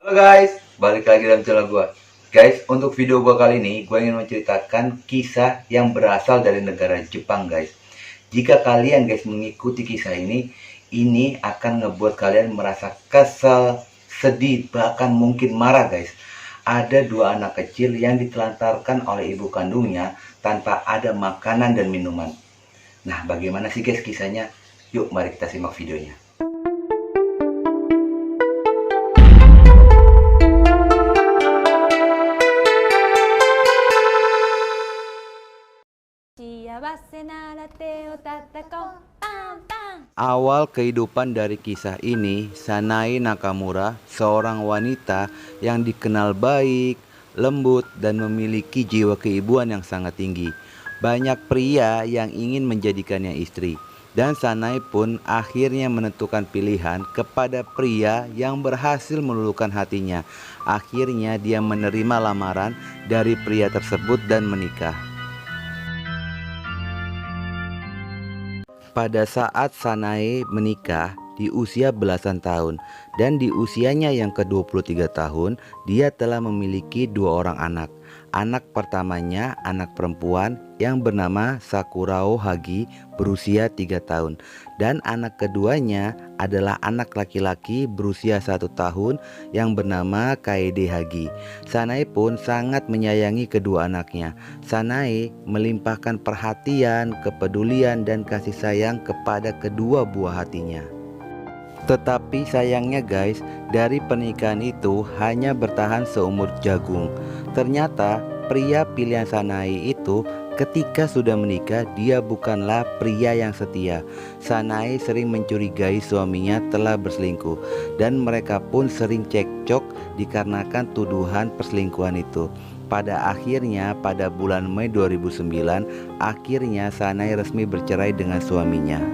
Halo guys, balik lagi dalam channel gue. Guys, untuk video gue kali ini, gue ingin menceritakan kisah yang berasal dari negara Jepang guys. Jika kalian guys mengikuti kisah ini akan ngebuat kalian merasa kesal, sedih, bahkan mungkin marah guys. Ada dua anak kecil yang ditelantarkan oleh ibu kandungnya tanpa ada makanan dan minuman. Nah, bagaimana sih guys kisahnya? Yuk, mari kita simak videonya. Awal kehidupan dari kisah ini, Sanae Nakamura, seorang wanita yang dikenal baik, lembut, dan memiliki jiwa keibuan yang sangat tinggi. Banyak pria yang ingin menjadikannya istri, dan Sanae pun akhirnya menentukan pilihan kepada pria yang berhasil meluluhkan hatinya. Akhirnya dia menerima lamaran dari pria tersebut dan menikah. Pada saat Sanae menikah di usia belasan tahun, dan di usianya yang ke-23 tahun dia telah memiliki dua orang anak. Anak pertamanya anak perempuan yang bernama Sakurao Hagi berusia 3 tahun, dan anak keduanya adalah anak laki-laki berusia 1 tahun yang bernama Kaede Hagi. Sanae pun sangat menyayangi kedua anaknya. Sanae melimpahkan perhatian, kepedulian, dan kasih sayang kepada kedua buah hatinya. Tetapi sayangnya guys, dari pernikahan itu hanya bertahan seumur jagung. Ternyata pria pilihan Sanae itu ketika sudah menikah dia bukanlah pria yang setia. Sanae sering mencurigai suaminya telah berselingkuh, dan mereka pun sering cekcok dikarenakan tuduhan perselingkuhan itu. Pada akhirnya pada bulan Mei 2009, akhirnya Sanae resmi bercerai dengan suaminya.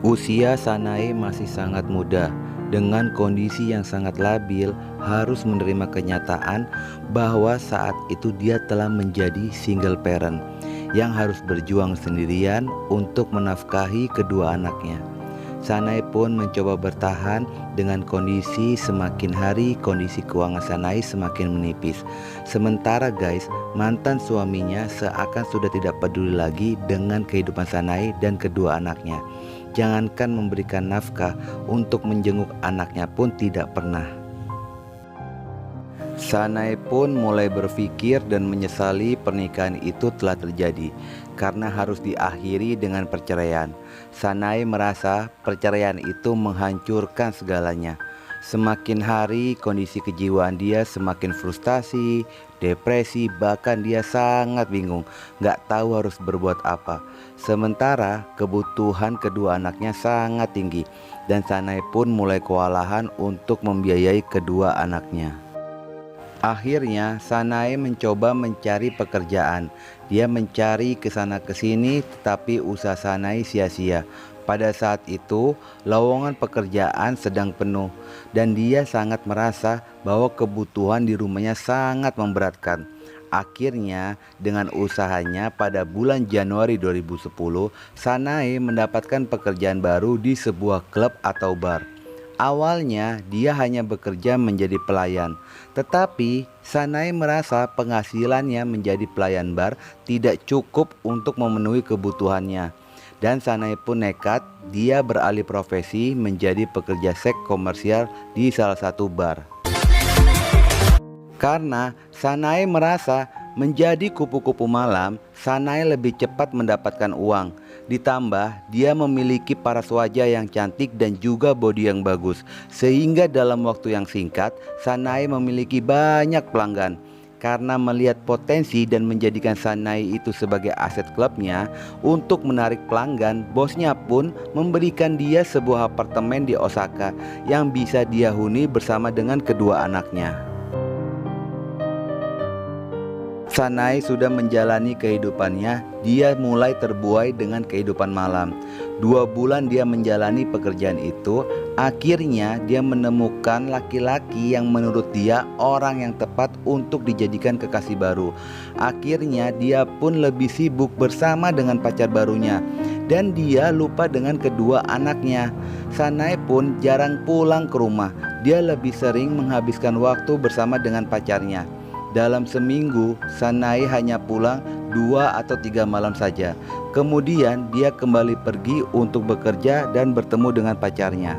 Usia Sanae masih sangat muda, dengan kondisi yang sangat labil, harus menerima kenyataan bahwa saat itu dia telah menjadi single parent yang harus berjuang sendirian untuk menafkahi kedua anaknya. Sanae pun mencoba bertahan dengan kondisi semakin hari kondisi keuangan Sanae semakin menipis. Sementara guys, mantan suaminya seakan sudah tidak peduli lagi dengan kehidupan Sanae dan kedua anaknya. Jangankan memberikan nafkah, untuk menjenguk anaknya pun tidak pernah. Sanae pun mulai berpikir dan menyesali pernikahan itu telah terjadi karena harus diakhiri dengan perceraian. Sanae merasa perceraian itu menghancurkan segalanya. Semakin hari kondisi kejiwaan dia semakin frustasi, depresi, bahkan dia sangat bingung, gak tahu harus berbuat apa. Sementara kebutuhan kedua anaknya sangat tinggi, dan Sanae pun mulai kewalahan untuk membiayai kedua anaknya. Akhirnya Sanae mencoba mencari pekerjaan. Dia mencari ke sana ke sini, tetapi usaha Sanae sia-sia. Pada saat itu lowongan pekerjaan sedang penuh, dan dia sangat merasa bahwa kebutuhan di rumahnya sangat memberatkan. Akhirnya dengan usahanya pada bulan Januari 2010, Sanae mendapatkan pekerjaan baru di sebuah klub atau bar. Awalnya dia hanya bekerja menjadi pelayan, tetapi Sanae merasa penghasilannya menjadi pelayan bar tidak cukup untuk memenuhi kebutuhannya. Dan Sanae pun nekat, dia beralih profesi menjadi pekerja seks komersial di salah satu bar. Karena Sanae merasa menjadi kupu-kupu malam, Sanae lebih cepat mendapatkan uang. Ditambah dia memiliki paras wajah yang cantik dan juga bodi yang bagus, sehingga dalam waktu yang singkat Sanae memiliki banyak pelanggan. Karena melihat potensi dan menjadikan Sanae itu sebagai aset klubnya untuk menarik pelanggan, bosnya pun memberikan dia sebuah apartemen di Osaka yang bisa dia huni bersama dengan kedua anaknya. Sanae sudah menjalani kehidupannya, dia mulai terbuai dengan kehidupan malam. 2 bulan dia menjalani pekerjaan itu, akhirnya dia menemukan laki-laki yang menurut dia orang yang tepat untuk dijadikan kekasih baru. Akhirnya dia pun lebih sibuk bersama dengan pacar barunya, dan dia lupa dengan kedua anaknya. Sanae pun jarang pulang ke rumah Dia lebih sering menghabiskan waktu bersama dengan pacarnya. Dalam seminggu, Sanae hanya pulang 2 atau 3 malam saja. Kemudian dia kembali pergi untuk bekerja dan bertemu dengan pacarnya.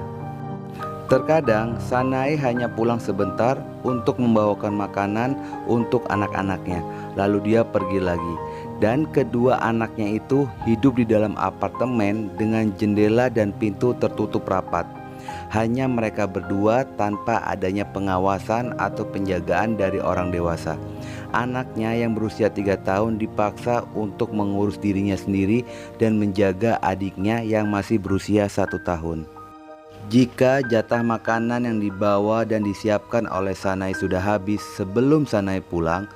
Terkadang Sanae hanya pulang sebentar untuk membawakan makanan untuk anak-anaknya, lalu dia pergi lagi. Dan kedua anaknya itu hidup di dalam apartemen dengan jendela dan pintu tertutup rapat. Hanya mereka berdua tanpa adanya pengawasan atau penjagaan dari orang dewasa. Anaknya yang berusia 3 tahun dipaksa untuk mengurus dirinya sendiri dan menjaga adiknya yang masih berusia 1 tahun. Jika jatah makanan yang dibawa dan disiapkan oleh Sanae sudah habis sebelum Sanae pulang,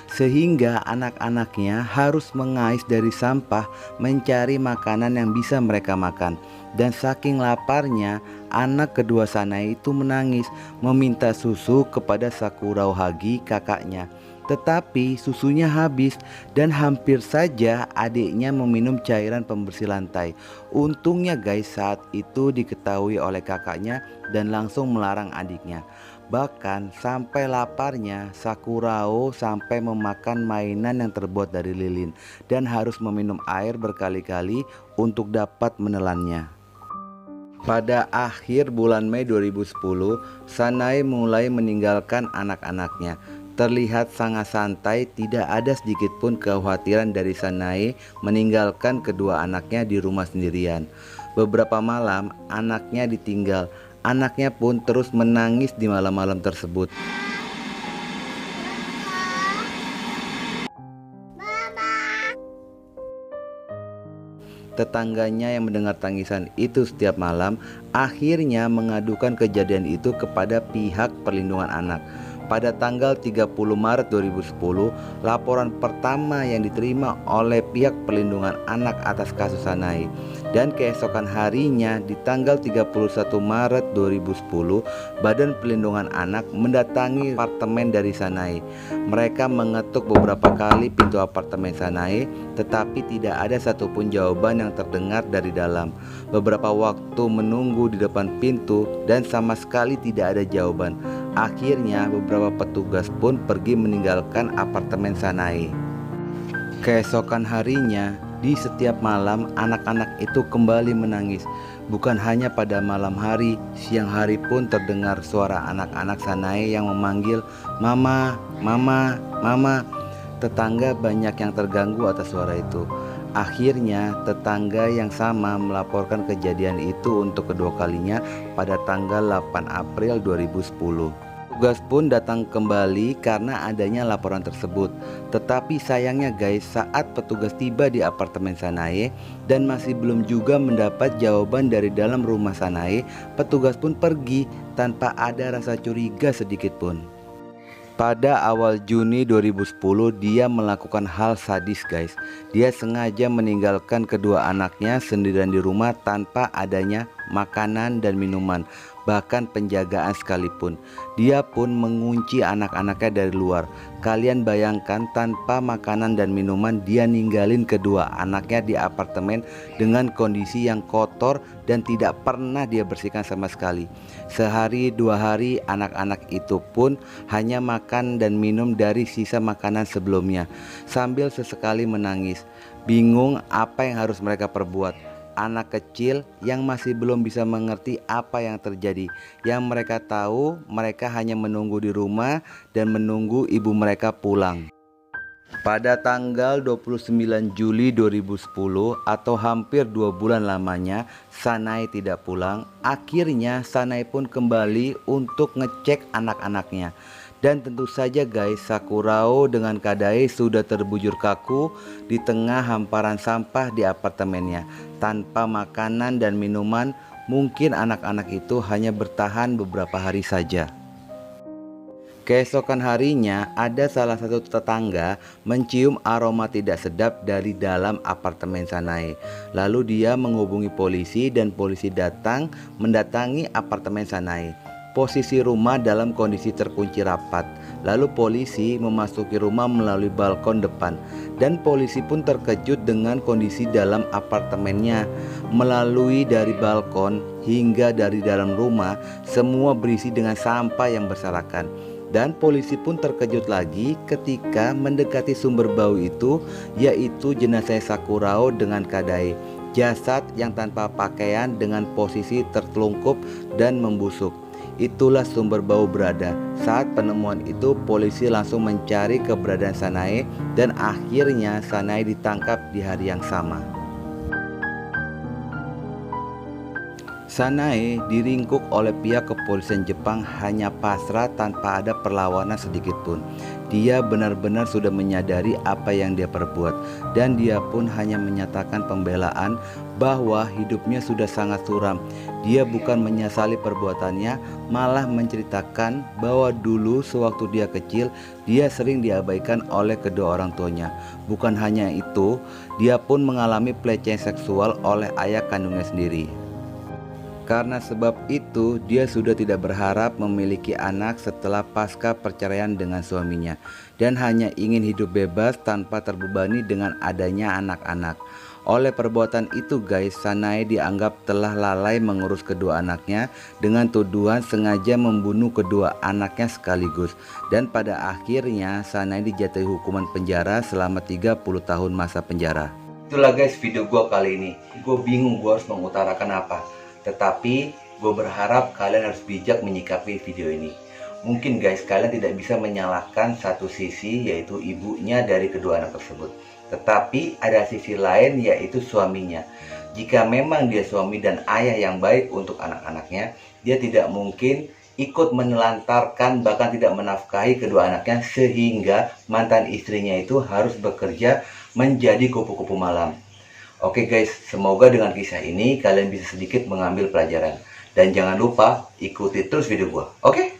sehingga anak-anaknya harus mengais dari sampah mencari makanan yang bisa mereka makan. Dan saking laparnya, anak kedua Sanae itu menangis meminta susu kepada Sakurao Hagi, kakaknya. Tetapi susunya habis dan hampir saja adiknya meminum cairan pembersih lantai. Untungnya guys, saat itu diketahui oleh kakaknya dan langsung melarang adiknya. Bahkan sampai laparnya, Sakurao sampai memakan mainan yang terbuat dari lilin dan harus meminum air berkali-kali untuk dapat menelannya. Pada akhir bulan Mei 2010, Sanae mulai meninggalkan anak-anaknya. Terlihat sangat santai, tidak ada sedikit pun kekhawatiran dari Sanae meninggalkan kedua anaknya di rumah sendirian. Beberapa malam anaknya ditinggal. Anaknya pun terus menangis di malam-malam tersebut. Tetangganya yang mendengar tangisan itu setiap malam akhirnya mengadukan kejadian itu kepada pihak perlindungan anak. Pada tanggal 30 Maret 2010, laporan pertama yang diterima oleh pihak perlindungan anak atas kasus Sanae. Dan keesokan harinya di tanggal 31 Maret 2010, Badan Perlindungan Anak mendatangi apartemen dari Sanae. Mereka mengetuk beberapa kali pintu apartemen Sanae, tetapi tidak ada satupun jawaban yang terdengar dari dalam. Beberapa waktu menunggu di depan pintu dan sama sekali tidak ada jawaban. Akhirnya beberapa petugas pun pergi meninggalkan apartemen Sanae. Keesokan harinya, di setiap malam anak-anak itu kembali menangis. Bukan hanya pada malam hari, siang hari pun terdengar suara anak-anak Sanae yang memanggil "Mama, Mama, Mama". Tetangga banyak yang terganggu atas suara itu. Akhirnya tetangga yang sama melaporkan kejadian itu untuk kedua kalinya pada tanggal 8 April 2010. Petugas pun datang kembali karena adanya laporan tersebut. Tetapi sayangnya guys, saat petugas tiba di apartemen Sanae dan masih belum juga mendapat jawaban dari dalam rumah Sanae, petugas pun pergi tanpa ada rasa curiga sedikit pun. Pada awal Juni 2010 dia melakukan hal sadis guys. Dia sengaja meninggalkan kedua anaknya sendirian di rumah tanpa adanya makanan dan minuman, bahkan penjagaan sekalipun. Dia pun mengunci anak-anaknya dari luar. Kalian bayangkan, tanpa makanan dan minuman dia ninggalin kedua anaknya di apartemen dengan kondisi yang kotor dan tidak pernah dia bersihkan sama sekali. Sehari 2 hari anak-anak itu pun hanya makan dan minum dari sisa makanan sebelumnya, sambil sesekali menangis. Bingung apa yang harus mereka perbuat. Anak kecil yang masih belum bisa mengerti apa yang terjadi. Yang mereka tahu, mereka hanya menunggu di rumah dan menunggu ibu mereka pulang. Pada tanggal 29 Juli 2010 atau hampir 2 bulan lamanya Sanae tidak pulang. Akhirnya Sanae pun kembali untuk ngecek anak-anaknya. Dan tentu saja guys, Sakurao dengan Kadae sudah terbujur kaku di tengah hamparan sampah di apartemennya. Tanpa makanan dan minuman, mungkin anak-anak itu hanya bertahan beberapa hari saja. Keesokan harinya, ada salah satu tetangga mencium aroma tidak sedap dari dalam apartemen Sanae. Lalu dia menghubungi polisi dan polisi datang mendatangi apartemen Sanae. Posisi rumah dalam kondisi terkunci rapat. Lalu polisi memasuki rumah melalui balkon depan. Dan polisi pun terkejut dengan kondisi dalam apartemennya. Melalui dari balkon, hingga dari dalam rumah semua berisi dengan sampah yang berserakan. Dan polisi pun terkejut lagi ketika mendekati sumber bau itu, yaitu jenazah Sakurao dengan Kadae, jasad yang tanpa pakaian dengan posisi tertelungkup dan membusuk. Itulah sumber bau berada. Saat penemuan itu, polisi langsung mencari keberadaan Sanae dan akhirnya Sanae ditangkap di hari yang sama. Sanae diringkuk oleh pihak kepolisian Jepang hanya pasrah tanpa ada perlawanan sedikit pun. Dia benar-benar sudah menyadari apa yang dia perbuat dan dia pun hanya menyatakan pembelaan bahwa hidupnya sudah sangat suram. Dia bukan menyesali perbuatannya, malah menceritakan bahwa dulu sewaktu dia kecil dia sering diabaikan oleh kedua orang tuanya. Bukan hanya itu, dia pun mengalami pelecehan seksual oleh ayah kandungnya sendiri. Karena sebab itu, dia sudah tidak berharap memiliki anak setelah pasca perceraian dengan suaminya dan hanya ingin hidup bebas tanpa terbebani dengan adanya anak-anak. Oleh perbuatan itu guys, Sanae dianggap telah lalai mengurus kedua anaknya dengan tuduhan sengaja membunuh kedua anaknya sekaligus. Dan pada akhirnya Sanae dijatuhi hukuman penjara selama 30 tahun masa penjara. Itulah guys video gue kali ini. Gue bingung gue harus mengutarakan apa. Tetapi gue berharap kalian harus bijak menyikapi video ini. Mungkin guys kalian tidak bisa menyalahkan satu sisi, yaitu ibunya dari kedua anak tersebut. Tetapi ada sisi lain, yaitu suaminya. Jika memang dia suami dan ayah yang baik untuk anak-anaknya, dia tidak mungkin ikut menelantarkan bahkan tidak menafkahi kedua anaknya sehingga mantan istrinya itu harus bekerja menjadi kupu-kupu malam. Oke guys, semoga dengan kisah ini kalian bisa sedikit mengambil pelajaran. Dan jangan lupa ikuti terus video gua. Oke?